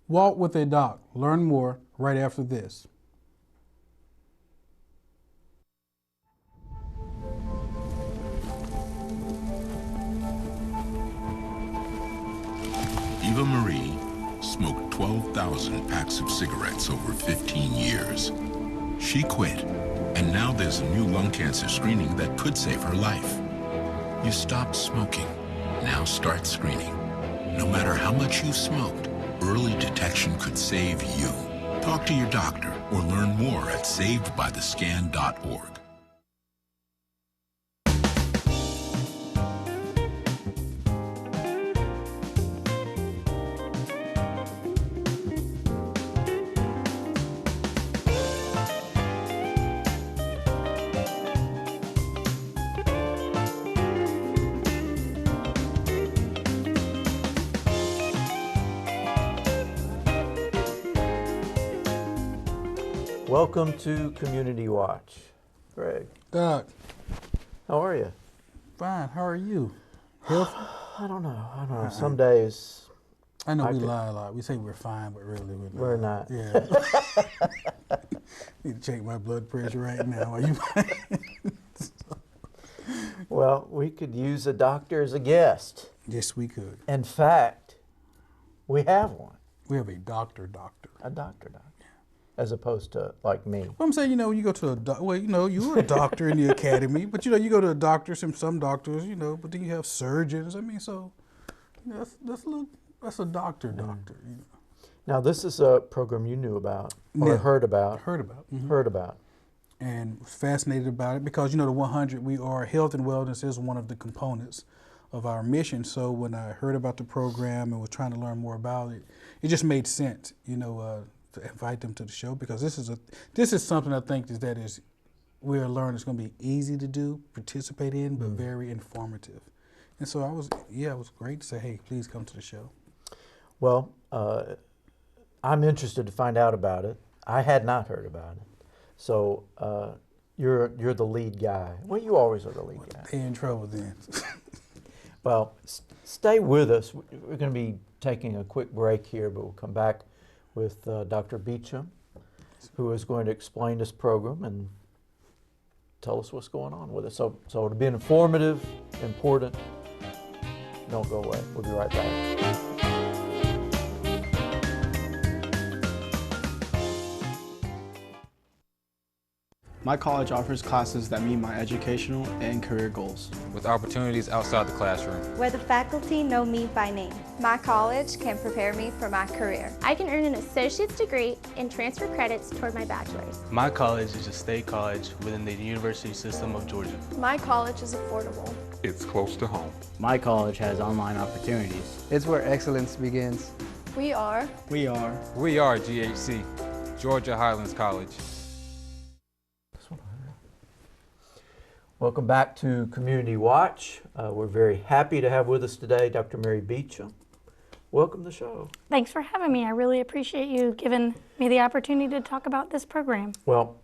Walk with a Doc. Learn more right after this. Eva Marie smoked 12,000 packs of cigarettes over 15 years. She quit, and now there's a new lung cancer screening that could save her life. You stopped smoking. Now start screening. No matter how much you smoked, early detection could save you. Talk to your doctor or learn more at savedbythescan.org. Welcome to Community Watch. Greg, Doc, how are you? fine. How are you? Health? I don't know. Some days I know we lie a lot. We say we're fine, but really we're not. Yeah. Need to check my blood pressure right now. Are you? Well, we could use a doctor as a guest. Yes, we could. In fact, we have one. We have a doctor. A doctor. As opposed to like me. Well, I'm saying, you go to you were a doctor in the academy, but you go to a doctor, some doctors, but then you have surgeons. I mean, so that's a doctor. Now, this is a program you knew about or heard about. Heard about. Mm-hmm. Heard about. And was fascinated about it because, the 100, health and wellness is one of the components of our mission. So when I heard about the program and was trying to learn more about it, it just made sense, to invite them to the show, because this is something I think we're learning it's going to be easy to do, participate in, but very informative. And so it was great to say, hey, please come to the show. Well, I'm interested to find out about it. I had not heard about it. So you're the lead guy. Well, you always are the lead guy. They're in trouble then. Well, stay with us. We're going to be taking a quick break here, but we'll come back with Dr. Beecham, who is going to explain this program and tell us what's going on with it. So it'll be informative, important. Don't go away. We'll be right back. My college offers classes that meet my educational and career goals, with opportunities outside the classroom, where the faculty know me by name. My college can prepare me for my career. I can earn an associate's degree and transfer credits toward my bachelor's. My college is a state college within the University System of Georgia. My college is affordable. It's close to home. My college has online opportunities. It's where excellence begins. We are GHC, Georgia Highlands College. Welcome back to Community Watch. We're very happy to have with us today Dr. Mary Beecham. Welcome to the show. Thanks for having me. I really appreciate you giving me the opportunity to talk about this program. Well,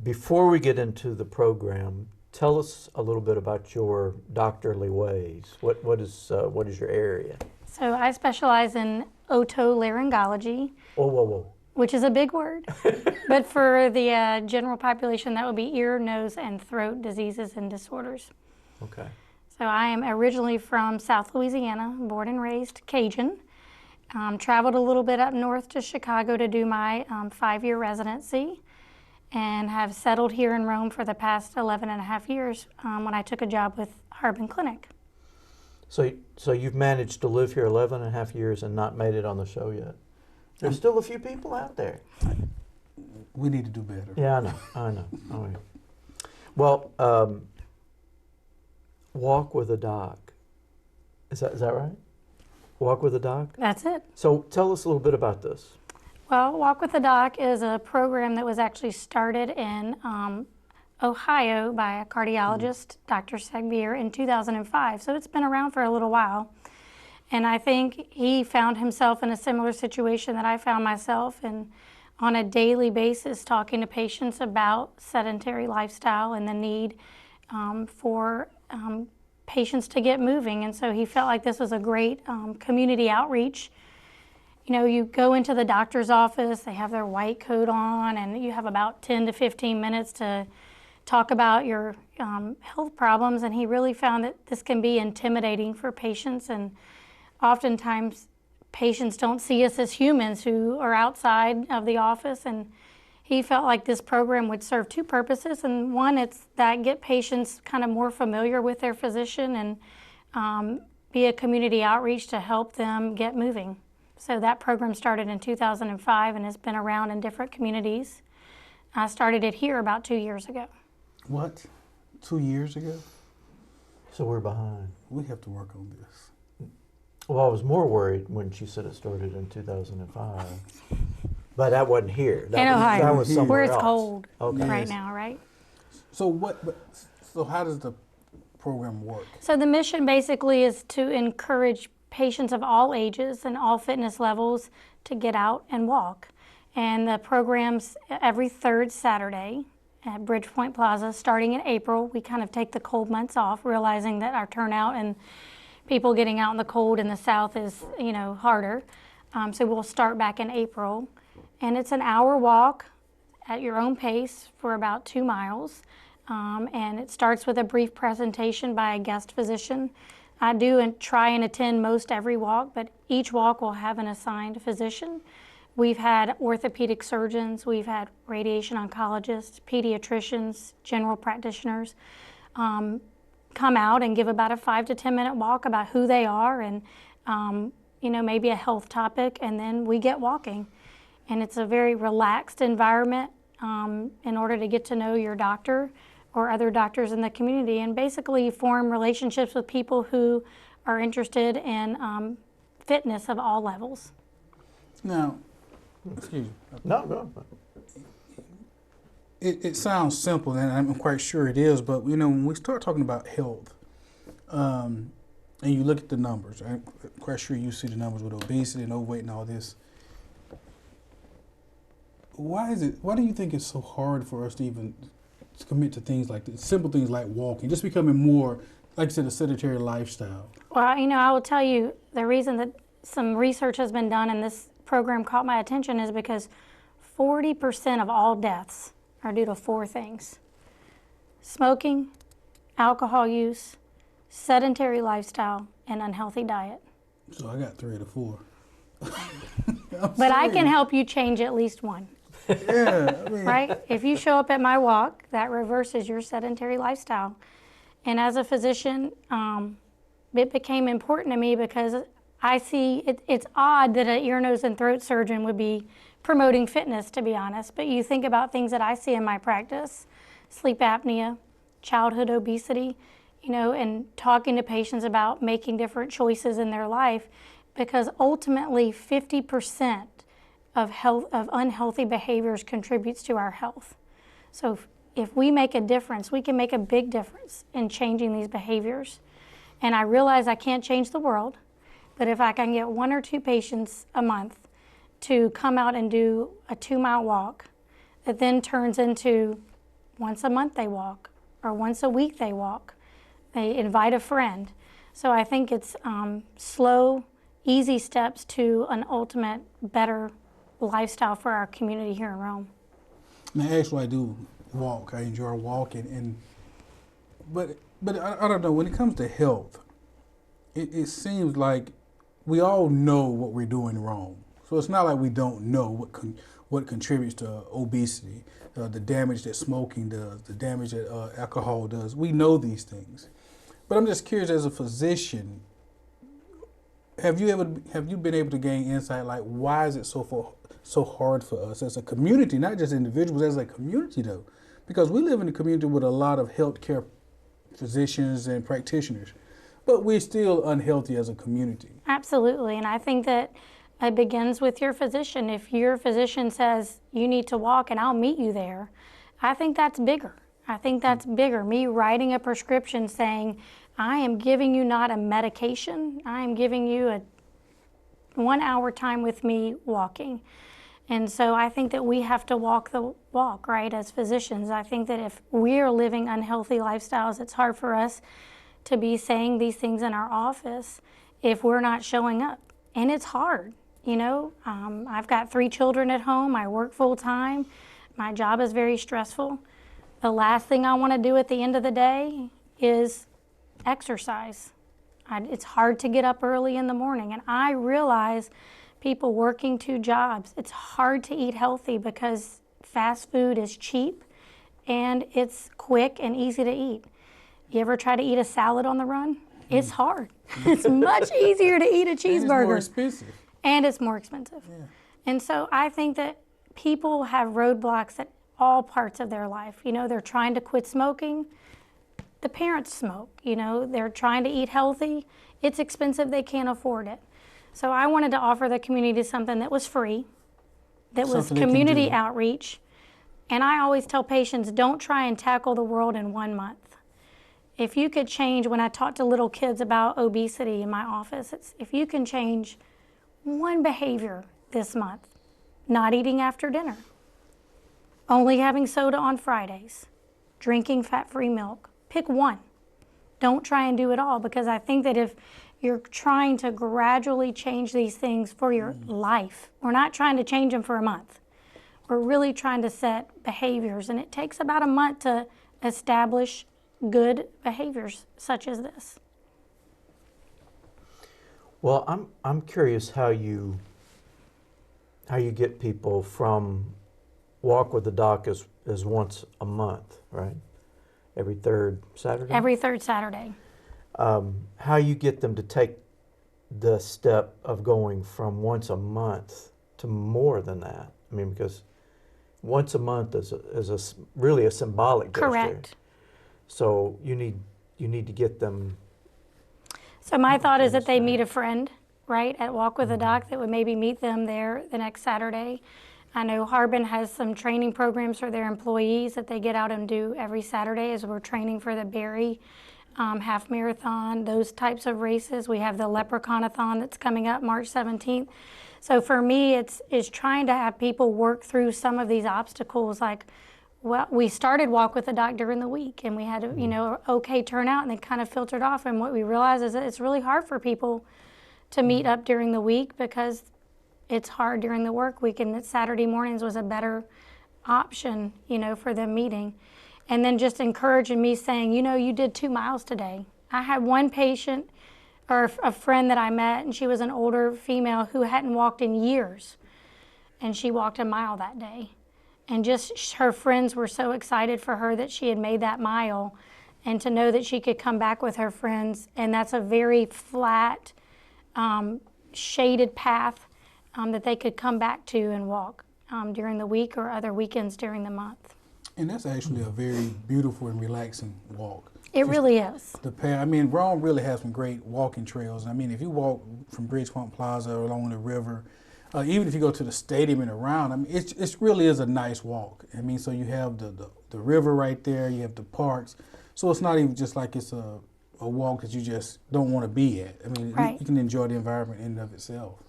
before we get into the program, tell us a little bit about your doctorly ways. What is your area? So I specialize in otolaryngology. Whoa. Which is a big word. But for the general population, that would be ear, nose, and throat diseases and disorders. Okay. So I am originally from South Louisiana, born and raised Cajun. Traveled a little bit up north to Chicago to do my 5-year residency, and have settled here in Rome for the past 11 and a half years when I took a job with Harbin Clinic. So you've managed to live here 11 and a half years and not made it on the show yet? There's still a few people out there. We need to do better. Yeah, I know. Oh, yeah. Well, Walk with a Doc. Is that right? Walk with a Doc? That's it. So tell us a little bit about this. Well, Walk with a Doc is a program that was actually started in Ohio by a cardiologist, Dr. Segbier, in 2005. So it's been around for a little while. And I think he found himself in a similar situation that I found myself in, on a daily basis, talking to patients about sedentary lifestyle and the need for patients to get moving. And so he felt like this was a great community outreach you know, you go into the doctor's office, they have their white coat on, and you have about 10 to 15 minutes to talk about your health problems. And he really found that this can be intimidating for patients, and oftentimes patients don't see us as humans who are outside of the office. And he felt like this program would serve two purposes. And one, it's that get patients kind of more familiar with their physician, and be a community outreach to help them get moving. So that program started in 2005 and has been around in different communities. I started it here about 2 years ago. What? 2 years ago? So we're behind. We have to work on this. Well, I was more worried when she said it started in 2005. But that wasn't here. That In Ohio, that was somewhere where it's else. cold Okay. right now, right? So so how does the program work? So the mission basically is to encourage patients of all ages and all fitness levels to get out and walk. And the program's every third Saturday at Bridgepoint Plaza starting in April. We kind of take the cold months off, realizing that our turnout and people getting out in the cold in the South is, you know, harder. So we'll start back in April. And it's an hour walk at your own pace for about 2 miles. And it starts with a brief presentation by a guest physician. I do and try and attend most every walk, but each walk will have an assigned physician. We've had orthopedic surgeons, we've had radiation oncologists, pediatricians, general practitioners come out and give about a 5 to 10 minute walk about who they are and you know, maybe a health topic, and then we get walking. And it's a very relaxed environment in order to get to know your doctor or other doctors in the community, and basically form relationships with people who are interested in fitness of all levels. Now, excuse me. No. It sounds simple, and I'm quite sure it is, but you know, when we start talking about health, and you look at the numbers, I'm quite sure you see the numbers with obesity and overweight and all this. Why do you think it's so hard for us to even commit to things like this, simple things like walking, just becoming more, like you said, a sedentary lifestyle? Well, you know, I will tell you the reason that some research has been done and this program caught my attention is because 40% of all deaths are due to 4 things: smoking, alcohol use, sedentary lifestyle, and unhealthy diet. So I got 3 of the 4. But I can help you change at least one. Yeah, I mean, Right? If you show up at my walk, that reverses your sedentary lifestyle. And as a physician, it became important to me because I see it's odd that an ear, nose, and throat surgeon would be promoting fitness, to be honest. But you think about things that I see in my practice: sleep apnea, childhood obesity, you know, and talking to patients about making different choices in their life, because ultimately 50% of unhealthy behaviors contributes to our health. So if we make a difference, we can make a big difference in changing these behaviors. And I realize I can't change the world, but if I can get 1 or 2 patients a month to come out and do a 2-mile walk that then turns into once a month they walk, or once a week they walk, they invite a friend. So I think it's slow, easy steps to an ultimate better lifestyle for our community here in Rome. now actually I do walk. I enjoy walking, but I don't know, when it comes to health, it seems like we all know what we're doing wrong. So it's not like we don't know what contributes to obesity, the damage that smoking does, the damage that alcohol does. We know these things. But I'm just curious, as a physician, have you been able to gain insight, like why is it so hard for us as a community, not just individuals, as a community though? Because we live in a community with a lot of healthcare physicians and practitioners, but we're still unhealthy as a community. Absolutely, and I think that it begins with your physician. If your physician says you need to walk and I'll meet you there, I think that's bigger. I think that's bigger. Me writing a prescription saying, I am giving you not a medication, I am giving you a 1 hour time with me walking. And so I think that we have to walk the walk, right, as physicians. I think that if we're living unhealthy lifestyles, it's hard for us to be saying these things in our office if we're not showing up. And it's hard. I've got 3 children at home. I work full time. My job is very stressful. The last thing I want to do at the end of the day is exercise. It's hard to get up early in the morning, and I realize people working 2 jobs, it's hard to eat healthy because fast food is cheap and it's quick and easy to eat. You ever try to eat a salad on the run? It's hard. It's much easier to eat a cheeseburger. And it's more expensive. And it's more expensive. Yeah. And so I think that people have roadblocks at all parts of their life. They're trying to quit smoking. The parents smoke. They're trying to eat healthy. It's expensive. They can't afford it. So I wanted to offer the community something that was free, that was community outreach. And I always tell patients, don't try and tackle the world in 1 month. If you could change, when I talk to little kids about obesity in my office, it's if you can change one behavior this month, not eating after dinner, only having soda on Fridays, drinking fat-free milk, pick one. Don't try and do it all, because I think that if you're trying to gradually change these things for your life, we're not trying to change them for a month. We're really trying to set behaviors, and it takes about a month to establish good behaviors such as this. Well, I'm curious how you get people from Walk with the Doc as once a month, right? Every 3rd Saturday? Every 3rd Saturday. How you get them to take the step of going from once a month to more than that. I mean, because once a month is really a symbolic gesture. Correct. So you need to get them. So my thought is that they meet a friend, right, at Walk with the Doc that would maybe meet them there the next Saturday. I know Harbin has some training programs for their employees that they get out and do every Saturday as we're training for the Berry half marathon, those types of races. We have the Leprechaun-a-thon that's coming up March 17th. So for me, it's trying to have people work through some of these obstacles. Like, well, we started Walk with the Doc during the week, and we had a okay turnout, and they kind of filtered off. And what we realized is that it's really hard for people to meet up during the week because it's hard during the work week, and that Saturday mornings was a better option, for them meeting. And then just encouraging me, saying, you did 2 miles today. I had one patient or a friend that I met, and she was an older female who hadn't walked in years, and she walked a mile that day. And just her friends were so excited for her that she had made that mile, and to know that she could come back with her friends. And that's a very flat, shaded path that they could come back to and walk during the week or other weekends during the month. And that's actually a very beautiful and relaxing walk. It really is. The path, Rome really has some great walking trails. If you walk from Bridgeport Plaza along the river, even if you go to the stadium and around, it really is a nice walk. So you have the river right there, you have the parks. So it's not even just like it's a walk that you just don't want to be at. Right. You can enjoy the environment in and of itself.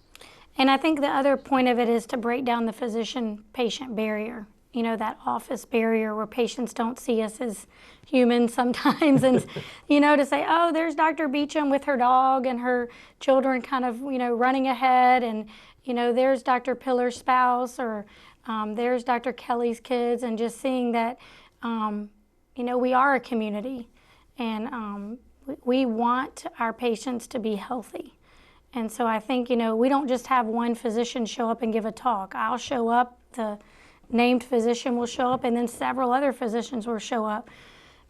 And I think the other point of it is to break down the physician-patient barrier. That office barrier where patients don't see us as humans sometimes. And, to say, oh, there's Dr. Beecham with her dog and her children kind of, running ahead. And, there's Dr. Pillar's spouse, or there's Dr. Kelly's kids. And just seeing that, we are a community. And we want our patients to be healthy. And so I think, we don't just have one physician show up and give a talk. I'll show up, the named physician will show up, and then several other physicians will show up,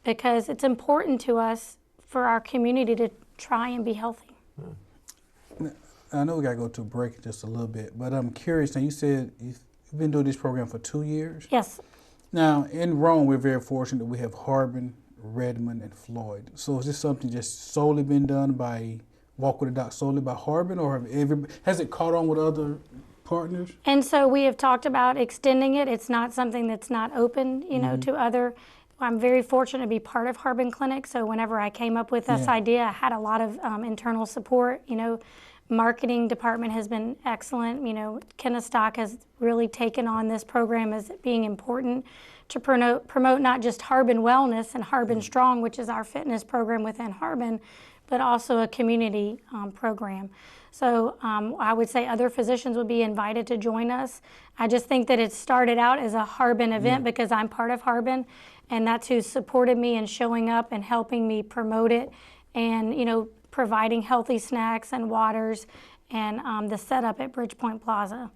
because it's important to us for our community to try and be healthy. I know we got to go to a break in just a little bit, but I'm curious. Now, you said you've been doing this program for 2 years? Yes. Now, in Rome, we're very fortunate that we have Harbin, Redmond, and Floyd. So is this something just solely been done by Walk with the Doc, solely by Harbin, or has it caught on with other partners? And so we have talked about extending it. It's not something that's not open, to other. I'm very fortunate to be part of Harbin Clinic. So whenever I came up with this idea, I had a lot of internal support. Marketing department has been excellent. Kenneth Stock has really taken on this program as being important to promote not just Harbin Wellness and Harbin Strong, which is our fitness program within Harbin, but also a community program. So I would say other physicians would be invited to join us. I just think that it started out as a Harbin event because I'm part of Harbin, and that's who supported me in showing up and helping me promote it, and providing healthy snacks and waters, and the setup at Bridgepoint Plaza.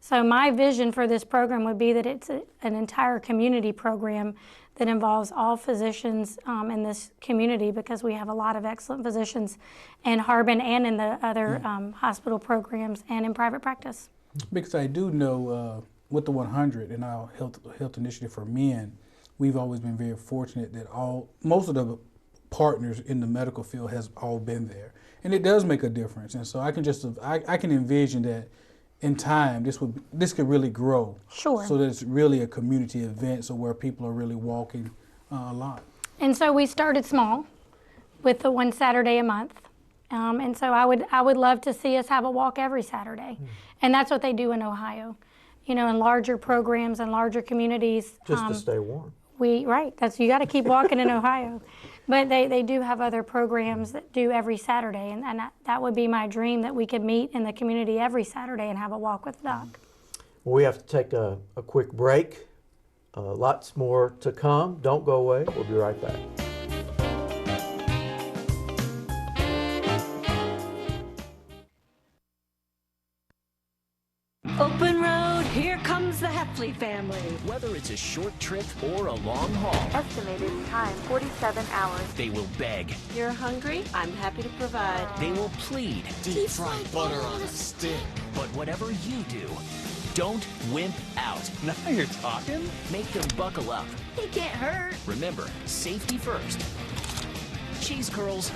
So my vision for this program would be that it's an entire community program that involves all physicians in this community, because we have a lot of excellent physicians in Harbin and in the other hospital programs and in private practice. Because I do know with the 100 and our health initiative for men, we've always been very fortunate that most of the partners in the medical field has all been there, and it does make a difference. And so I can envision that in time this could really grow. Sure. So that it's really a community event, so where people are really walking a lot. And so we started small with the one Saturday a month. And so I would love to see us have a walk every Saturday. And that's what they do in Ohio. In larger programs and larger communities. Just to stay warm. Right, you got to keep walking in Ohio. But they do have other programs that do every Saturday, and that would be my dream, that we could meet in the community every Saturday and have a walk with the doc. Well, we have to take a quick break. Lots more to come. Don't go away. We'll be right back. Open road, here comes the Heffley family. Whether it's a short trip or a long haul. Estimated time, 47 hours. They will beg. You're hungry? I'm happy to provide. They will plead. Deep fried butter on a stick. But whatever you do, don't wimp out. Now you're talking. Make them buckle up. He can't hurt. Remember, safety first. Cheese curls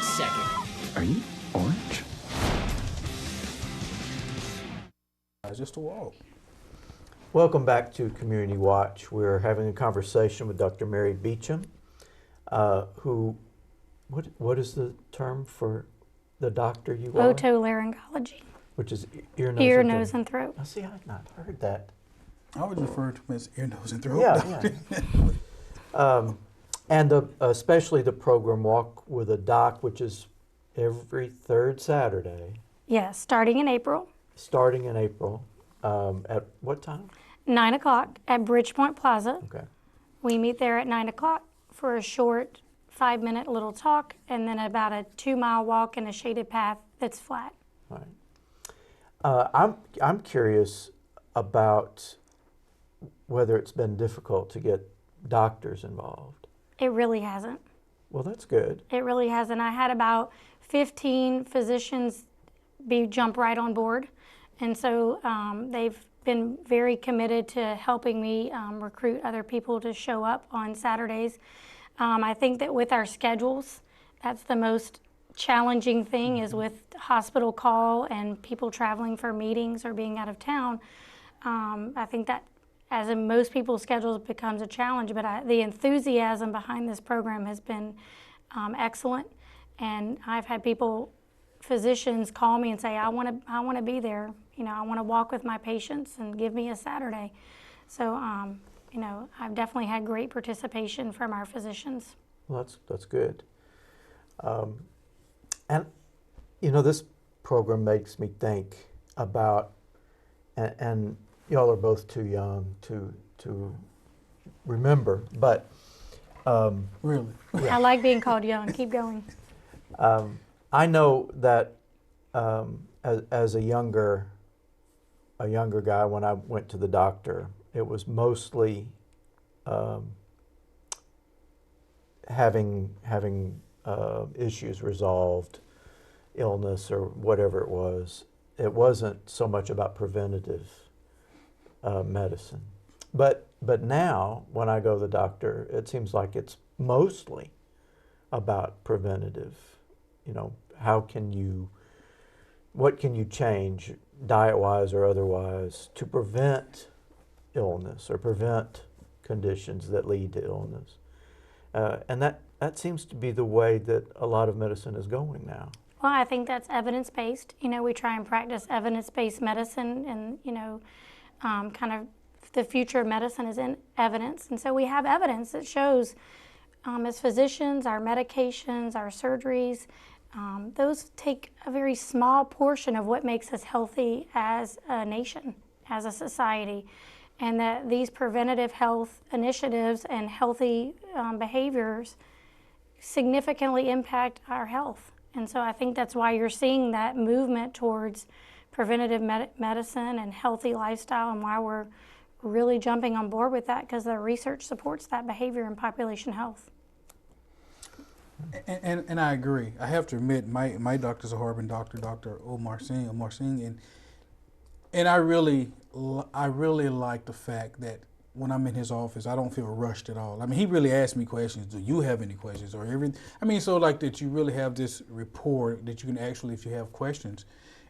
second. Are you orange? Just a walk. Welcome back to Community Watch. We're having a conversation with Dr. Mary Beecham, what is the term for the doctor you are? Otolaryngology. Which is ear, nose, and throat. I see, I've not heard that. I would refer to him as ear, nose, and throat. Yeah. And especially the program Walk with a Doc, which is every third Saturday. Yes, starting in April. Starting in April. At what time? 9 o'clock at Bridgepoint Plaza. Okay. We meet there at 9 o'clock for a short 5-minute little talk, and then about a 2-mile walk in a shaded path that's flat. All right. I'm curious about whether it's been difficult to get doctors involved. It really hasn't. Well, that's good. It really hasn't. I had about 15 physicians jump right on board, and so they've been very committed to helping me recruit other people to show up on Saturdays. I think that with our schedules, that's the most challenging thing, is with hospital call and people traveling for meetings or being out of town. I think that, as in most people's schedules, becomes a challenge, but the enthusiasm behind this program has been excellent, and I've had physicians call me and say, I want to be there. I want to walk with my patients, and give me a Saturday. So, I've definitely had great participation from our physicians. Well, that's good. And this program makes me think about, and y'all are both too young to remember, but really, yeah. I like being called young. Keep going. I know that as a younger guy, when I went to the doctor, it was mostly having issues resolved, illness or whatever it was. It wasn't so much about preventative medicine. But now, when I go to the doctor, it seems like it's mostly about preventative. What can you change, diet-wise or otherwise, to prevent illness or prevent conditions that lead to illness? And that seems to be the way that a lot of medicine is going now. Well, I think that's evidence-based. We try and practice evidence-based medicine, and, kind of the future of medicine is in evidence. And so we have evidence that shows as physicians, our medications, our surgeries, those take a very small portion of what makes us healthy as a nation, as a society. And that these preventative health initiatives and healthy behaviors significantly impact our health. And so I think that's why you're seeing that movement towards preventative medicine and healthy lifestyle, and why we're really jumping on board with that, because the research supports that behavior in population health. And I agree. I have to admit, my doctor's a Harbin doctor, Dr. Omar Singh, and I really like the fact that when I'm in his office, I don't feel rushed at all. I mean, he really asks me questions. Do you have any questions or everything? I mean, so like that you really have this rapport that you can actually, if you have questions.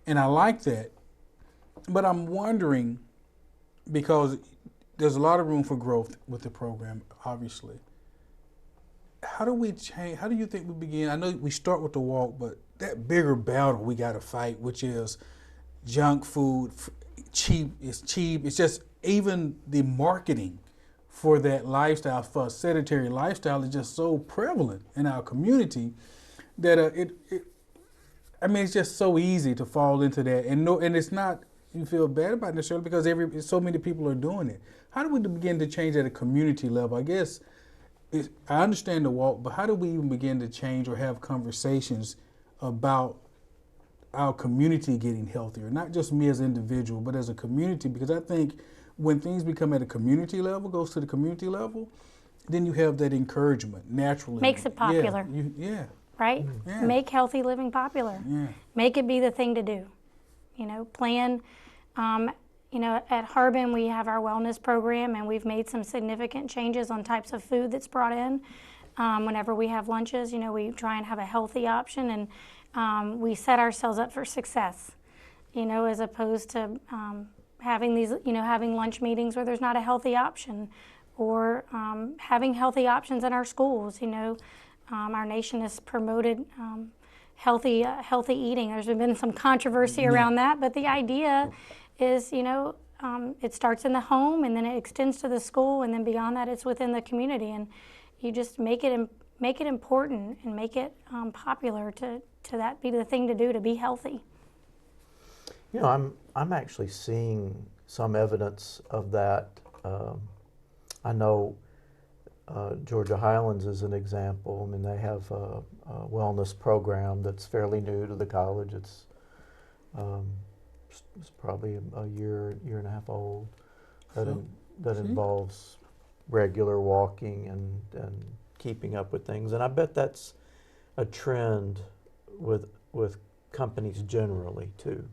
And I like that. But I'm wondering, because there's a lot of room for growth with the program, obviously. How do we change? How do you think we begin? I know we start with the walk, but that bigger battle we got to fight, which is junk food, cheap. It's just even the marketing for that lifestyle, for a sedentary lifestyle, is just so prevalent in our community that it's just so easy to fall into that. And it's not you feel bad about it necessarily, because so many people are doing it. How do we begin to change at a community level? I guess I understand the walk, but how do we even begin to change or have conversations about our community getting healthier? Not just me as an individual, but as a community, because I think when things become at a community level, goes to the community level, then you have that encouragement naturally. Makes it popular. Yeah. Right? Yeah. Make healthy living popular. Yeah. Make it be the thing to do. Plan. At Harbin, we have our wellness program, and we've made some significant changes on types of food that's brought in. Whenever we have lunches, we try and have a healthy option, and we set ourselves up for success, as opposed to having these, having lunch meetings where there's not a healthy option, or having healthy options in our schools. Our nation has promoted healthy eating. There's been some controversy around that, but the idea is, it starts in the home, and then it extends to the school, and then beyond that, it's within the community. And you just make it important and make it popular to that be the thing to do, to be healthy. I'm actually seeing some evidence of that. I know Georgia Highlands is an example. I mean, they have a wellness program that's fairly new to the college. It's probably a year and a half old. That involves regular walking and keeping up with things. And I bet that's a trend with companies generally too.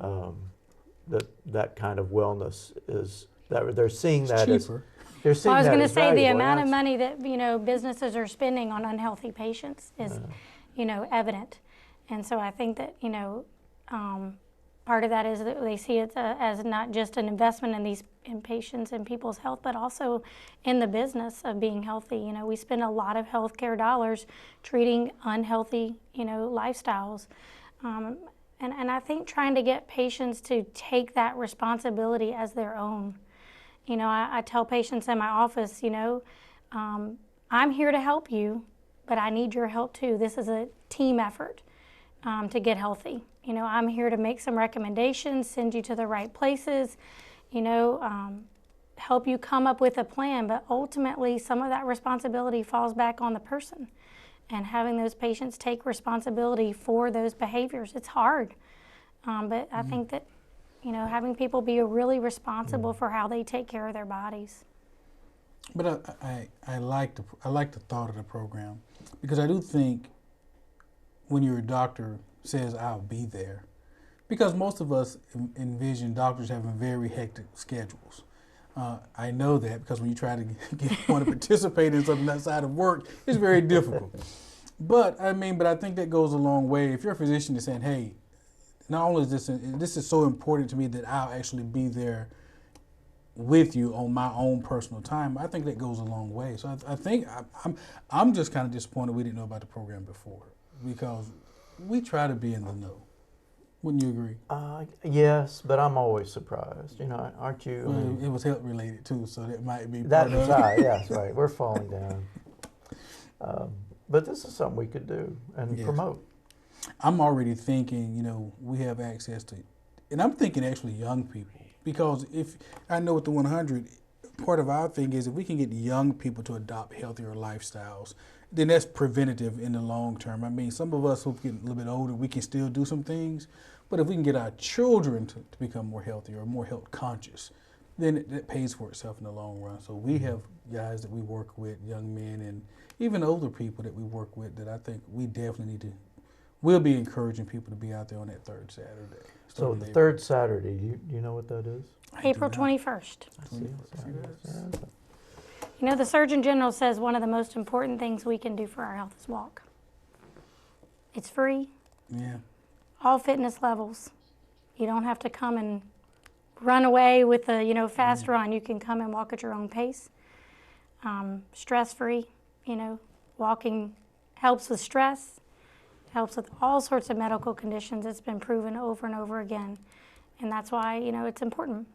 That kind of wellness is that they're seeing that as cheaper. They're seeing I was going to as say the valuable. amount of money that businesses are spending on unhealthy patients is evident, and so I think that part of that is that they see it as not just an investment in patients and people's health, but also in the business of being healthy. We spend a lot of healthcare dollars treating unhealthy lifestyles. And I think trying to get patients to take that responsibility as their own. I tell patients in my office, I'm here to help you, but I need your help too. This is a team effort to get healthy. I'm here to make some recommendations, send you to the right places, help you come up with a plan, but ultimately some of that responsibility falls back on the person. And having those patients take responsibility for those behaviors, it's hard. But I think that, having people be really responsible for how they take care of their bodies. But I like the thought of the program, because I do think when your doctor says, I'll be there, because most of us envision doctors having very hectic schedules. I know that because when you try to want to participate in something outside of work, it's very difficult. But I think that goes a long way. If you're a physician that's saying, hey, not only is this is so important to me that I'll actually be there with you on my own personal time, I think that goes a long way. So I think I'm just kind of disappointed we didn't know about the program before, because we try to be in the know. Wouldn't you agree? Yes, but I'm always surprised. Aren't you? Well, it was health related too, so that might be That part of right. Yes, right. We're falling down. But this is something we could do and Yes. promote. I'm already thinking, we have access to, and I'm thinking actually young people, because if I know with the 100, part of our thing is if we can get young people to adopt healthier lifestyles, then that's preventative in the long term. I mean, some of us who get a little bit older, we can still do some things, but if we can get our children to become more healthy or more health conscious, then it pays for itself in the long run. So we have guys that we work with, young men and even older people that we work with, that I think we definitely need to, we'll be encouraging people to be out there on that third Saturday. So the third Saturday, do you know what that is? April 21st. I see. The Surgeon General says one of the most important things we can do for our health is walk. It's free. Yeah. All fitness levels. You don't have to come and run away with a fast run. You can come and walk at your own pace. Stress-free. Walking helps with stress, helps with all sorts of medical conditions. It's been proven over and over again, and that's why it's important.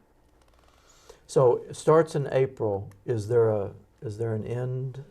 So it starts in April. Is there an end?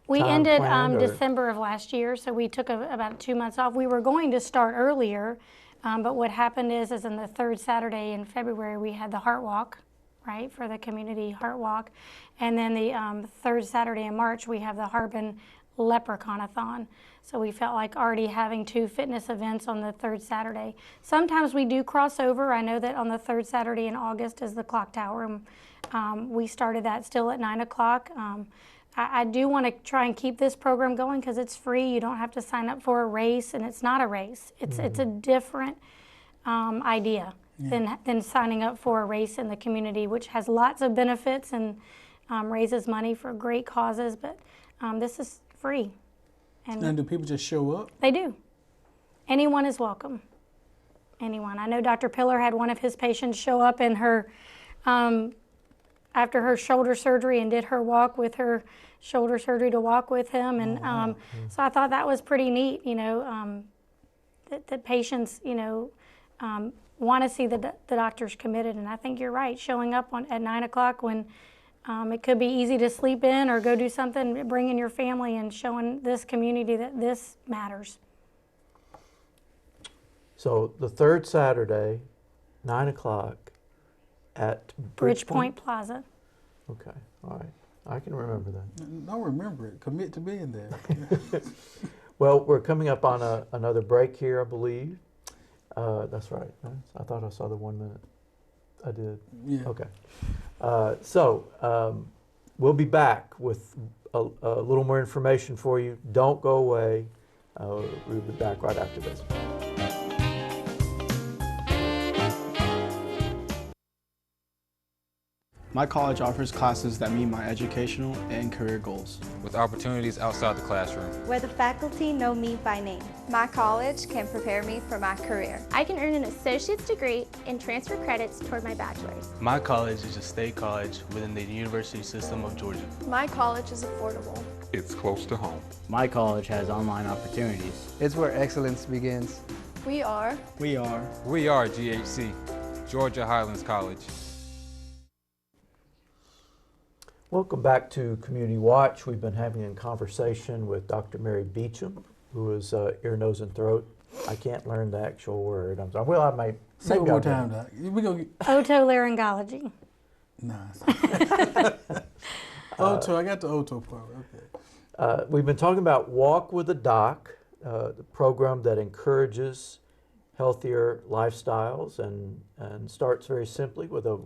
We time ended planned, or- December of last year, so we took about 2 months off. We were going to start earlier, but what happened is in the third Saturday in February, we had the Heart Walk, right, for the community Heart Walk. And then the third Saturday in March, we have the Harbin Leprechaun-a-thon. So we felt like already having 2 fitness events on the third Saturday. Sometimes we do cross over. I know that on the third Saturday in August is the Clock Tower, and we started that still at 9 o'clock. I do want to try and keep this program going because it's free. You don't have to sign up for a race, and it's not a race. It's a different idea than signing up for a race in the community, which has lots of benefits and raises money for great causes, but this is free. And do people just show up? They do. Anyone is welcome. Anyone. I know Dr. Pillar had one of his patients show up in her, after her shoulder surgery, and did her walk with her shoulder surgery to walk with him. And so I thought that was pretty neat, that patients, want to see the doctors committed. And I think you're right, showing up at 9 o'clock when it could be easy to sleep in or go do something, bringing your family and showing this community that this matters. So the third Saturday, 9 o'clock at Bridgepoint Plaza. Okay, all right. I can remember that. Don't remember it. Commit to being there. Well, we're coming up on another break here, I believe. That's right. I thought I saw the 1 minute. I did. Yeah. Okay. So we'll be back with a little more information for you. Don't go away. We'll be back right after this. My college offers classes that meet my educational and career goals, with opportunities outside the classroom, where the faculty know me by name. My college can prepare me for my career. I can earn an associate's degree and transfer credits toward my bachelor's. My college is a state college within the university system of Georgia. My college is affordable. It's close to home. My college has online opportunities. It's where excellence begins. We are GHC, Georgia Highlands College. Welcome back to Community Watch. We've been having a conversation with Dr. Mary Beecham, who is ear, nose, and throat. I can't learn the actual word. I'm sorry. Well, I might. Say it one more time, Doc. We go get Otolaryngology. Nice. Oto, I got the Oto part. Okay. We've been talking about Walk with a Doc, the program that encourages healthier lifestyles and starts very simply with a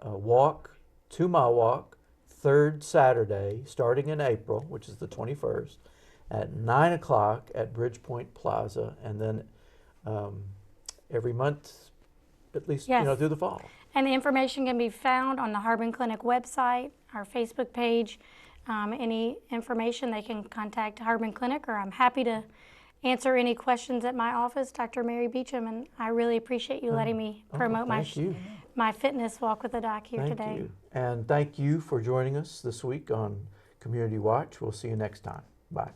walk, 2-mile walk, third Saturday, starting in April, which is the 21st, at 9 o'clock at Bridgepoint Plaza, and then every month, at least, through the fall. And the information can be found on the Harbin Clinic website, our Facebook page. Any information, they can contact Harbin Clinic, or I'm happy to answer any questions at my office, Dr. Mary Beecham, and I really appreciate you letting me promote my fitness Walk with the Doc here today. Thank you. And thank you for joining us this week on Community Watch. We'll see you next time. Bye.